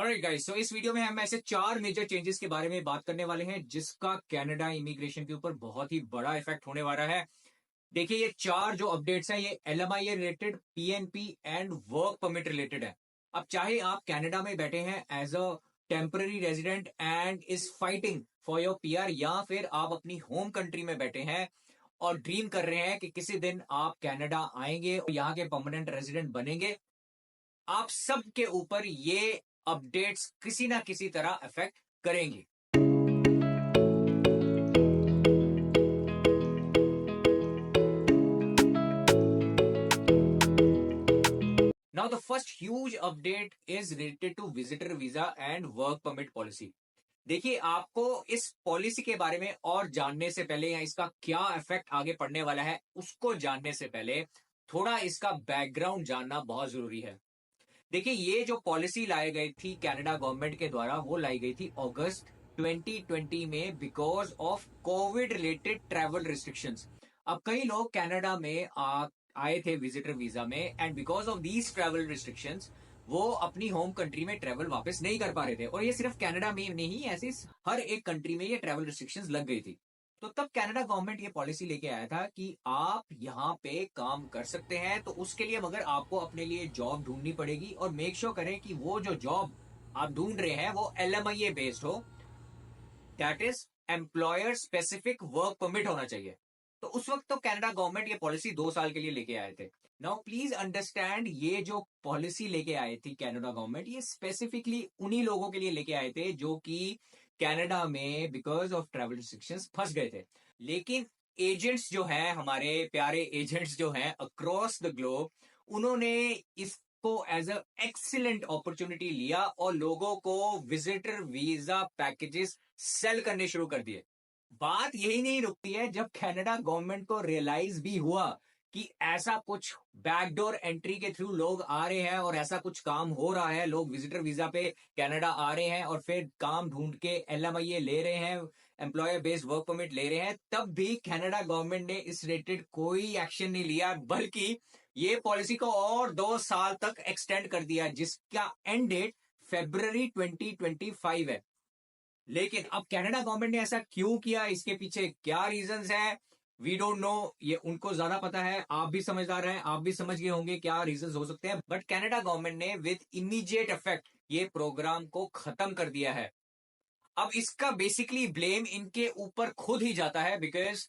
Alright guys, सो इस video में हम ऐसे 4 मेजर चेंजेस के बारे में बात करने वाले हैं जिसका कनाडा इमिग्रेशन के ऊपर बहुत ही बड़ा इफेक्ट होने वाला है। देखिए, ये 4 जो अपडेट्स हैं ये LMIA related, PNP and work permit related है। अब चाहे आप कनाडा में बैठे हैं as a temporary resident and is fighting for your PR, या फिर आप अपनी होम कंट्री में बैठे हैं और ड्रीम कर रहे हैं कि किसी दिन आप कनाडा आएंगे और यहाँ के परमानेंट रेजिडेंट बनेंगे, आप सब के ऊपर ये अपडेट्स किसी ना किसी तरह अफेक्ट करेंगी। Now the first huge update is related to visitor visa and work permit policy. देखिए, आपको इस पॉलिसी के बारे में और जानने से पहले या इसका क्या इफेक्ट आगे पड़ने वाला है उसको जानने से पहले थोड़ा इसका बैकग्राउंड जानना बहुत जरूरी है। देखिए, ये जो पॉलिसी लाई गई थी कनाडा गवर्नमेंट के द्वारा, वो लाई गई थी अगस्त 2020 में because of Covid related travel restrictions. अब कई लोग कनाडा में आए थे विजिटर वीजा में, and because of these travel restrictions वो अपनी होम कंट्री में ट्रैवल वापस नहीं कर पा रहे थे। और ये सिर्फ कनाडा में नहीं, ऐसे हर एक कंट्री में ये ट्रैवल रिस्ट्रिक्शंस लग गई थी। तो तब कनाडा गवर्नमेंट ये पॉलिसी लेके आया था कि आप यहाँ पे काम कर सकते हैं, तो उसके लिए मगर आपको अपने लिए जॉब ढूंढनी पड़ेगी और मेक श्योर करें कि वो जो जॉब आप ढूंढ रहे हैं वो एलएमआईए बेस्ड हो, that is employer specific work permit होना चाहिए। तो उस वक्त तो कनाडा गवर्नमेंट ये पॉलिसी 2 साल के लिए लेके आए थे। नाउ प्लीज अंडरस्टैंड, ये जो पॉलिसी लेके आए थी कनाडा गवर्नमेंट, ये स्पेसिफिकली उन्हीं लोगों के लिए लेके आए थे जो कि कनाडा में बिकॉज ऑफ ट्रैवल रिस्ट्रिक्शंस फंस गए थे। लेकिन एजेंट्स जो हैं, हमारे प्यारे एजेंट्स जो हैं अक्रॉस द ग्लोब, उन्होंने इसको एज अ एक्सीलेंट अपॉर्चुनिटी लिया और लोगों को विजिटर वीजा पैकेजेस सेल करने शुरू कर दिए। बात यही नहीं रुकती है, जब कनाडा गवर्नमेंट को रियलाइज भी हुआ कि ऐसा कुछ बैकडोर एंट्री के थ्रू लोग आ रहे हैं और ऐसा कुछ काम हो रहा है, लोग विजिटर वीजा पे कनाडा आ रहे हैं और फिर काम ढूंढ के एलएमआईए ले रहे हैं, एम्प्लॉयर बेस्ड वर्क परमिट ले रहे हैं, तब भी कनाडा गवर्नमेंट ने इस रिलेटेड कोई एक्शन नहीं लिया, बल्कि ये पॉलिसी को और 2 साल तक एक्सटेंड कर दिया जिसका एंड डेट फेब्रवरी 2025 है। लेकिन अब कनाडा गवर्नमेंट ने ऐसा क्यों किया, इसके पीछे क्या रीजंस है, वी डोंट नो। ये उनको ज्यादा पता है, आप भी समझदार हैं, आप भी समझ गए होंगे क्या रीजंस हो सकते हैं। बट कनाडा गवर्नमेंट ने विद इमीडिएट इफेक्ट ये प्रोग्राम को खत्म कर दिया है। अब इसका बेसिकली ब्लेम इनके ऊपर खुद ही जाता है, बिकॉज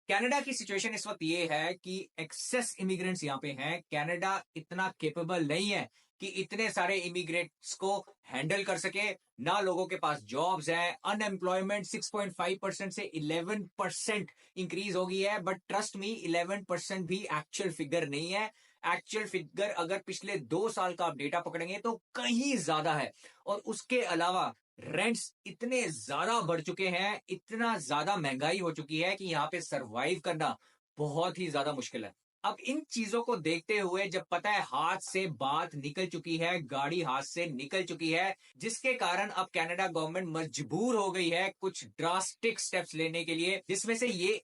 कनाडा की सिचुएशन इस वक्त ये है कि एक्सेस इमिग्रेंट्स यहाँ पे हैं। कनाडा इतना केपेबल नहीं है कि इतने सारे इमिग्रेंट्स को हैंडल कर सके, ना लोगों के पास जॉब्स हैं। अनएम्प्लॉयमेंट 6.5% से 11% इंक्रीज हो गई है, बट ट्रस्ट मी 11% भी एक्चुअल फिगर नहीं है। एक्चुअल फिगर अगर पिछले 2 साल का आप डेटा पकड़ेंगे तो कहीं ज्यादा है। और उसके अलावा रेंट्स इतने ज्यादा बढ़ चुके हैं, इतना ज्यादा महंगाई हो चुकी है कि यहाँ पे सरवाइव करना बहुत ही ज्यादा मुश्किल है। अब इन चीजों को देखते हुए जब पता है हाथ से बात निकल चुकी है, गाड़ी हाथ से निकल चुकी है, जिसके कारण अब कनाडा गवर्नमेंट मजबूर हो गई है कुछ ड्रास्टिक स्टेप्स लेने के लिए, जिसमें से ये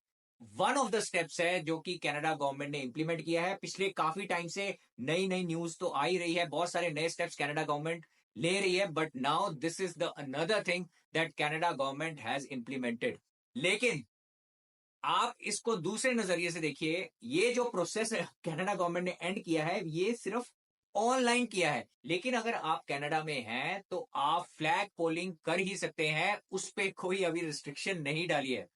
वन ऑफ द स्टेप्स है जो कि कनाडा गवर्नमेंट ने इंप्लीमेंट किया है। पिछले काफी टाइम से नई नई न्यूज तो आ ही रही है, बहुत सारे नए स्टेप्स कनाडा गवर्नमेंट ले रही है, but now this is the another thing that Canada government has implemented. लेकिन आप इसको दूसरे नजरिए से देखिए, ये जो प्रोसेस कनाडा गवर्नमेंट ने एंड किया है ये सिर्फ ऑनलाइन किया है। लेकिन अगर आप कनाडा में हैं तो आप फ्लैग पोलिंग कर ही सकते हैं, उस पर कोई अभी रिस्ट्रिक्शन नहीं डाली है।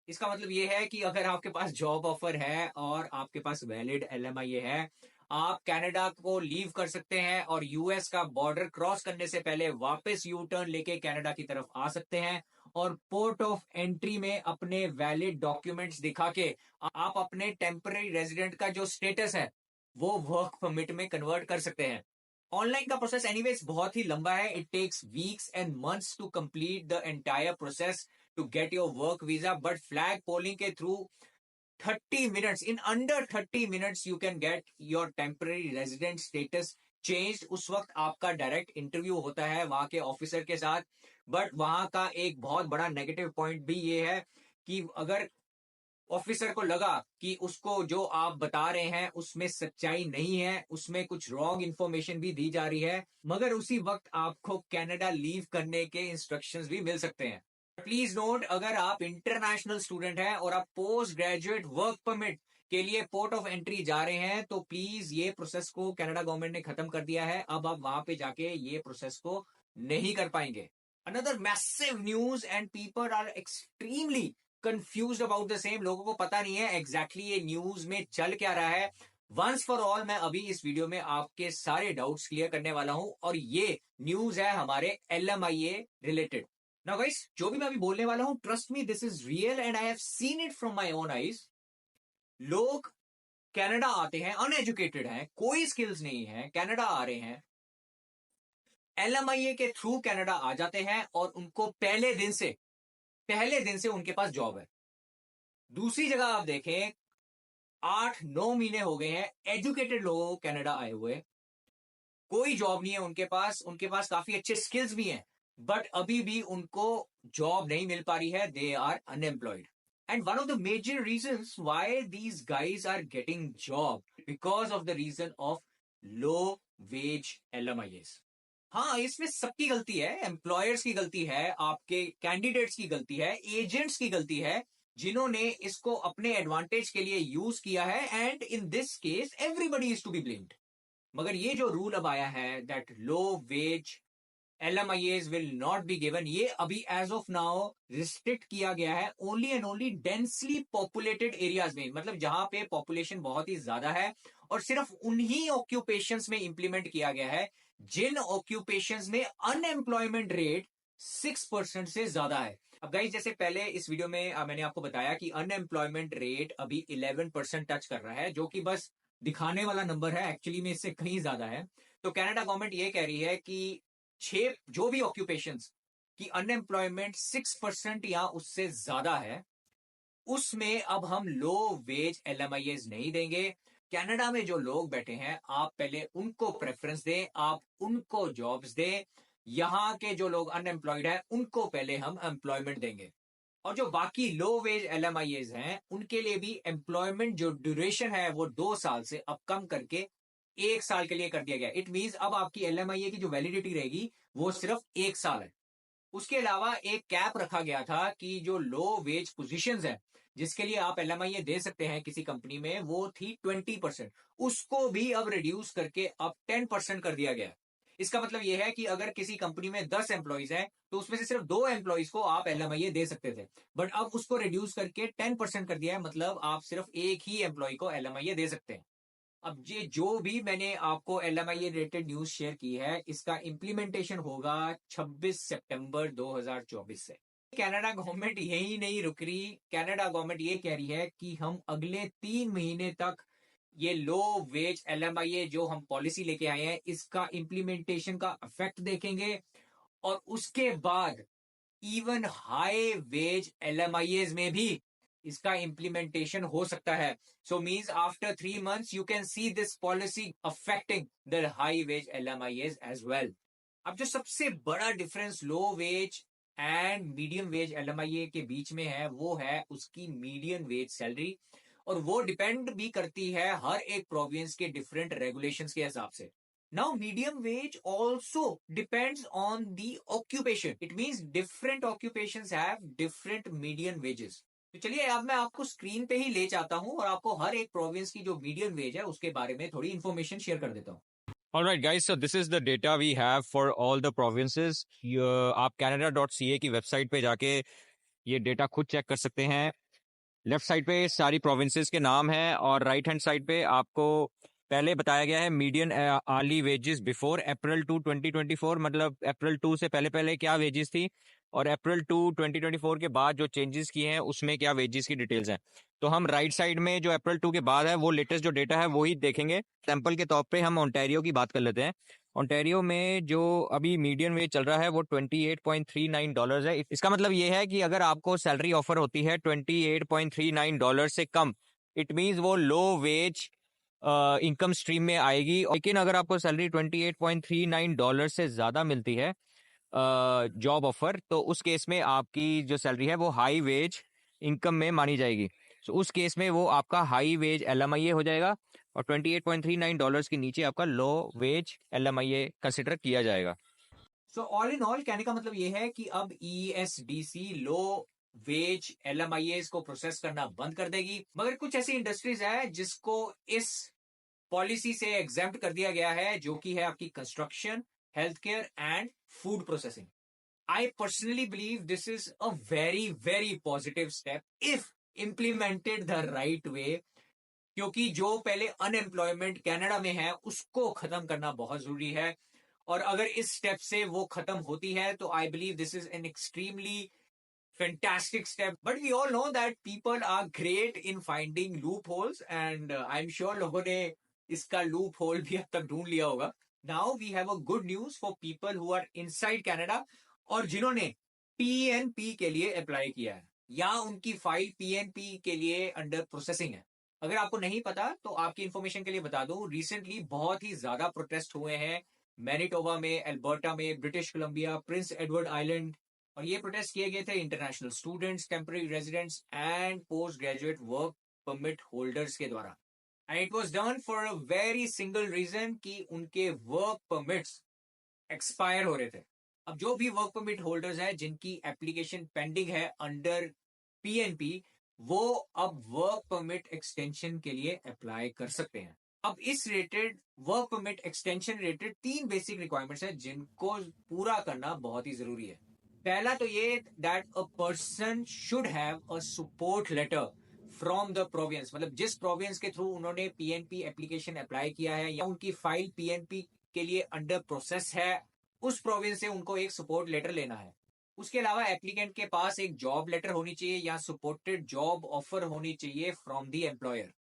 इसका मतलब ये है कि अगर आपके पास जॉब ऑफर है और आपके पास वैलिड एलएमआईए है, आप कनाडा को लीव कर सकते हैं और यूएस का बॉर्डर क्रॉस करने से पहले वापस यू टर्न लेके कनाडा की तरफ आ सकते हैं और पोर्ट ऑफ एंट्री में अपने वैलिड डॉक्यूमेंट्स दिखा के आप अपने टेम्पररी रेजिडेंट का जो स्टेटस है वो वर्क परमिट में कन्वर्ट कर सकते हैं। ऑनलाइन का प्रोसेस एनीवेज बहुत ही लंबा है, it takes weeks and months to complete the entire process to get your work visa, but flagpoling के through 30 minutes, in under 30 minutes you can get your temporary resident status changed। उस वक्त आपका direct interview होता है वहां के officer के साथ। बट वहां का एक बहुत बड़ा नेगेटिव पॉइंट भी ये है कि अगर ऑफिसर को लगा कि उसको जो आप बता रहे हैं उसमें सच्चाई नहीं है, उसमें कुछ रॉन्ग इंफॉर्मेशन भी दी जा रही है, मगर उसी वक्त आपको कनाडा लीव करने के इंस्ट्रक्शंस भी मिल सकते हैं। प्लीज नोट, अगर आप इंटरनेशनल स्टूडेंट हैं और आप पोस्ट ग्रेजुएट वर्क परमिट के लिए पोर्ट ऑफ एंट्री जा रहे हैं तो प्लीज ये प्रोसेस को कनाडा गवर्नमेंट ने खत्म कर दिया है। अब आप वहां पे जाके ये प्रोसेस को नहीं कर पाएंगे। Another massive news and people are extremely confused about the same. लोगों को पता नहीं है एग्जैक्टली ये न्यूज में चल क्या रहा है। वंस फॉर ऑल मैं अभी इस वीडियो में आपके सारे डाउट्स क्लियर करने वाला हूं और ये न्यूज है हमारे LMIA रिलेटेड। नाउ गाइस, जो भी मैं अभी बोलने वाला हूं, trust me, this is real and I have seen it from my own eyes. लोग कनाडा आते हैं, अनएजुकेटेड हैं, कोई स्किल्स नहीं है, कनाडा आ रहे हैं, LMIA के थ्रू कनाडा आ जाते हैं और उनको पहले दिन से उनके पास जॉब है। दूसरी जगह आप देखें, 8-9 महीने हो गए हैं एजुकेटेड लोगों को कनाडा आए हुए, कोई जॉब नहीं है उनके पास काफी अच्छे स्किल्स भी हैं, बट अभी भी उनको जॉब नहीं मिल पा रही है, they are unemployed. And one of the major reasons why these guys are getting job because of the reason of low wage LMIAs। हाँ, इसमें सबकी गलती है, एम्प्लॉयर्स की गलती है, आपके कैंडिडेट्स की गलती है, एजेंट्स की गलती है, जिन्होंने इसको अपने एडवांटेज के लिए यूज किया है। And in this case everybody is to be blamed. मगर ये जो रूल अब आया है that low wage LMIAs will not be given, ये अभी एज ऑफ नाउ रिस्ट्रिक्ट किया गया है only and only densely populated areas में, मतलब जहां पे पॉपुलेशन बहुत ही ज्यादा है, और सिर्फ उन्हीं ऑक्यूपेशंस में इंप्लीमेंट किया गया है जिन ऑक्यूपेशंस में अनएम्प्लॉयमेंट रेट 6% से ज्यादा है। अब गाइस, जैसे पहले इस वीडियो में मैंने आपको बताया कि अनएम्प्लॉयमेंट रेट अभी 11% टच कर रहा है, जो कि बस दिखाने वाला नंबर है, एक्चुअली में इससे कहीं ज्यादा है। तो कनाडा गवर्नमेंट ये कह रही है कि 6 जो भी ऑक्यूपेशंस की अनएम्प्लॉयमेंट 6% या उससे ज्यादा है, उसमें अब हम लो वेज LMIAs नहीं देंगे। कनाडा में जो लोग बैठे हैं, आप पहले उनको प्रेफरेंस दें, आप उनको जॉब्स दें। यहां के जो लोग अनएम्प्लॉयड हैं उनको पहले हम एम्प्लॉयमेंट देंगे, और जो बाकी लो वेज LMIAs हैं उनके लिए भी एम्प्लॉयमेंट जो ड्यूरेशन है वो 2 साल से अब कम करके 1 साल के लिए कर दिया गया। इट मींस अब आपकी LMIA की जो वैलिडिटी रहेगी वो सिर्फ 1 साल है। उसके अलावा एक कैप रखा गया था कि जो लो वेज पोजीशंस है जिसके लिए आप LMIA दे सकते हैं किसी कंपनी में, वो थी 20%, उसको भी अब रिड्यूस करके अब 10% कर दिया गया। इसका मतलब यह है कि अगर किसी कंपनी में 10 एम्प्लॉइज हैं तो उसमें से सिर्फ 2 एम्प्लॉइज को आप LMIA दे सकते थे, बट अब उसको रिड्यूस करके 10% कर दिया है, मतलब आप सिर्फ एक ही एम्प्लॉय को LMIA दे सकते हैं। अब ये जो भी मैंने आपको LMIA रिलेटेड न्यूज शेयर की है, इसका इंप्लीमेंटेशन होगा 26 सितंबर 2024 से। कनाडा गवर्नमेंट यही नहीं रुक रही, कनाडा गवर्नमेंट ये कह रही है कि हम अगले 3 महीने तक ये लो वेज LMIA जो हम पॉलिसी लेके आए हैं इसका इंप्लीमेंटेशन का इफेक्ट देखेंगे, और उसके बाद इवन हाई वेज LMIAs में भी इसका इंप्लीमेंटेशन हो सकता है। So means after 3 months you can see this policy affecting the high wage LMIAs as well. अब जो सबसे बड़ा difference low wage and medium wage LMIA के बीच में है वो है उसकी मीडियम वेज सैलरी, और वो डिपेंड भी करती है हर एक प्रोविंस के डिफरेंट रेगुलेशंस के हिसाब से। Now, medium wage also depends on the occupation. It means different occupations have different median wages. तो चलिए अब मैं आपको स्क्रीन पे ही ले जाता हूं और आपको हर एक प्रोविंस की जो मीडियन वेज है उसके बारे में थोड़ी इंफॉर्मेशन शेयर कर देता हूं। Alright guys, so this is the data we have for all the provinces. आप canada.ca की वेबसाइट पे जाके ये डेटा खुद चेक कर सकते हैं। लेफ्ट साइड पे सारी प्रोविंसेस के नाम हैं और राइट हैंड साइड पे आपको पहले बताया गया है मीडियन आर्ली वेजेस बिफोर अप्रैल 2 2024, मतलब अप्रैल 2 से पहले पहले क्या वेजेस थी, और अप्रैल 2 2024 के बाद जो चेंजेस किए हैं उसमें क्या वेजेस की डिटेल्स हैं। तो हम राइट साइड में जो अप्रैल 2 के बाद है वो लेटेस्ट जो डेटा है वो ही देखेंगे। सैंपल के तौर पे हम ओंटारियो की बात कर लेते हैं। ओंटारियो में जो अभी मीडियन वेज चल रहा है वो $28.39 है। इसका मतलब ये है कि अगर आपको सैलरी ऑफर होती है $28.39 से कम, इट मीन्स वो लो वेज इनकम स्ट्रीम में आएगी। लेकिन अगर आपको सैलरी $28.39 से ज्यादा मिलती है जॉब ऑफर, तो उस केस में आपकी जो सैलरी है वो हाई वेज इनकम में मानी जाएगी। तो उस केस में वो आपका हाई वेज LMIA हो जाएगा और $28.39 के नीचे आपका लो वेज LMIA कंसिडर किया जाएगा। सो ऑल इन ऑल कहने का मतलब ये है कि अब ESDC लो वेज LMIAs को प्रोसेस करना बंद कर देगी, मगर कुछ ऐसी इंडस्ट्रीज है जिसको इस पॉलिसी से एग्जेम्प्ट कर दिया गया है, जो कि है आपकी construction, health care and food processing. I personally believe this is a very, very positive step if implemented the right way, क्योंकि जो पहले अनएम्प्लॉयमेंट कनाडा में है उसको खत्म करना बहुत जरूरी है। और अगर इस स्टेप से वो खत्म होती है तो I believe this is an extremely fantastic step, but we all know that people are great in finding loopholes, and I'm sure लोगों ने इसका loophole भी अब तक ढूंढ लिया होगा। Now we have a good news for people who are inside Canada और जिन्होंने PNP के लिए अप्लाई किया है या उनकी फाइल PNP के लिए अंडर प्रोसेसिंग है। अगर आपको नहीं पता तो आपकी इंफॉर्मेशन के लिए बता दूं, रिसेंटली बहुत ही ज्यादा प्रोटेस्ट हुए हैं मैनिटोबा में, एल्बर्टा में, British Columbia, Prince Edward Island, और ये प्रोटेस्ट किए गए थे international students, temporary residents and post graduate work permit holders के द्वारा। And it was done for a very single reason कि उनके वर्क परमिट्स एक्सपायर हो रहे थे। अब जो भी वर्क परमिट होल्डर्स हैं जिनकी एप्लीकेशन पेंडिंग है अंडर PNP, वो अब वर्क परमिट एक्सटेंशन के लिए अप्लाई कर सकते हैं। अब इस related work permit extension related 3 basic requirements हैं जिनको पूरा करना बहुत ही जरूरी है। पहला तो ये that a person should have a support letter from the province, मतलब जिस प्रोविंस के थ्रू उन्होंने PNP एप्लीकेशन अप्लाई किया है या उनकी फाइल PNP के लिए अंडर प्रोसेस है, उस प्रोविंस से उनको एक सपोर्ट लेटर लेना है। उसके अलावा एप्लीकेंट के पास एक जॉब लेटर होनी चाहिए या सपोर्टेड जॉब ऑफर होनी चाहिए फ्रॉम द एम्प्लॉयर।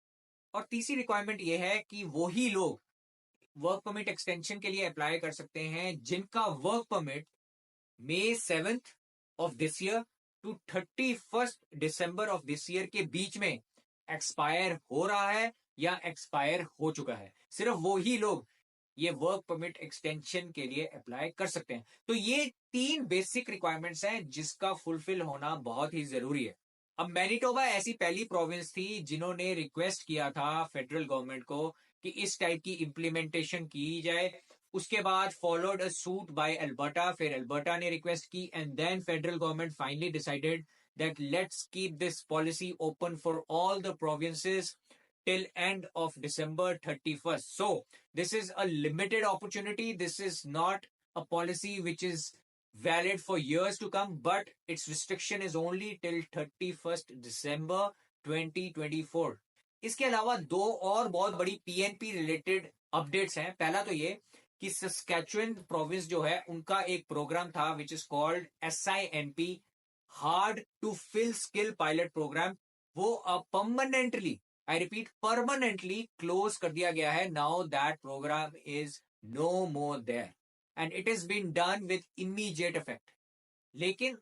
और तीसरी रिक्वायरमेंट ये है कि वही लोग वर्क परमिट एक्सटेंशन के लिए अप्लाई कर सकते हैं जिनका work permit May 7th of this year to 31st December of this year के बीच में एक्सपायर हो रहा है या एक्सपायर हो चुका है। सिर्फ वो ही लोग ये वर्क परमिट एक्सटेंशन के लिए अप्लाई कर सकते हैं। तो ये 3 बेसिक रिक्वायरमेंट्स हैं जिसका फुलफिल होना बहुत ही जरूरी है। अब मैनिटोबा ऐसी पहली प्रोविंस थी जिन्होंने रिक्वेस्ट किया था फेडरल गवर्नमेंट को कि इस टाइप की इंप्लीमेंटेशन की जाए। उसके बाद followed a suit by Alberta, फिर अल्बर्टा ने रिक्वेस्ट की and then federal government finally decided that let's keep this policy open for all the provinces till end of December 31st. So this is a limited opportunity. This is not a policy which is valid for years to come, but its restriction is only till 31st December 2024. इसके अलावा 2 और बहुत बड़ी PNP related updates हैं। पहला तो ये कि सस्कैचुअन प्रोविंस जो है उनका एक प्रोग्राम था which is called SINP, hard to fill skill pilot program, वो अब permanently, I repeat permanently close कर दिया गया है। Now that program is no more there and it is been done with immediate effect. लेकिन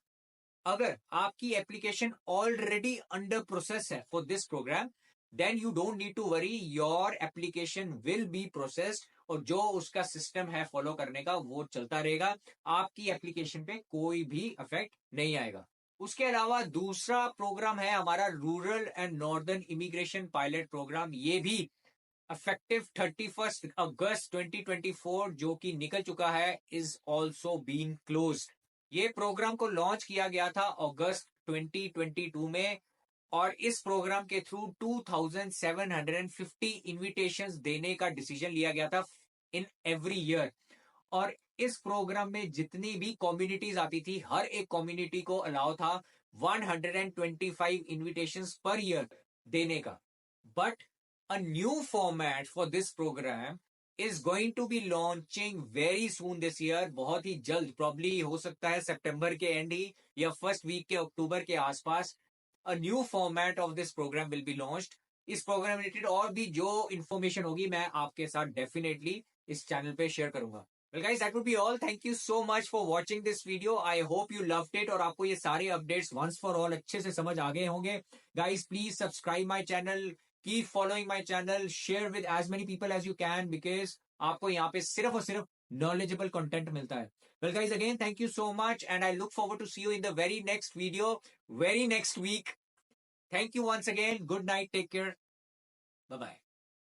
अगर आपकी एप्लीकेशन ऑलरेडी अंडर प्रोसेस है for this program, then you don't need to worry, your application will be processed और जो उसका system है follow करने का वो चलता रहेगा। आपकी एप्लीकेशन पे कोई भी इफेक्ट नहीं आएगा। उसके अलावा दूसरा प्रोग्राम है हमारा rural and northern immigration pilot program. ये भी इफेक्टिव 31 अगस्त 2024 जो कि निकल चुका है, इज ऑल्सो बीन क्लोज्ड। ये प्रोग्राम को लॉन्च किया गया था अगस्त 2022 में और इस प्रोग्राम के थ्रू 2750 इन्विटेशंस देने का डिसीजन लिया गया था इन एवरी ईयर। और इस प्रोग्राम में जितनी भी कम्युनिटीज आती थी, हर एक कम्युनिटी को अलाउ था 125 इन्विटेशंस पर ईयर देने का। But a new format for this program is going to be launching very soon this year, बहुत ही जल्द, प्रॉब्ली हो सकता है सितंबर के एंड ही या फर्स्ट वीक के अक्टूबर के आसपास। A new format of this program will be launched. इस प्रोग्राम रिलेटेड और भी जो इन्फॉर्मेशन होगी मैं आपके साथ डेफिनेटली इस चैनल पे शेयर करूंगा। Well guys, that would be all. Thank you so much for watching this video. I hope you loved it और आपको ये सारे अपडेट्स once for all अच्छे से समझ आ गए होंगे। Guys, please subscribe my channel, keep following my channel, share with as many people as you can because आपको यहाँ पे सिर्फ और सिर्फ knowledgeable content मिलता है। Well guys, again, thank you so much and I look forward to see you in the very next video, very next week. Thank you once again. Good night. Take care. Bye bye.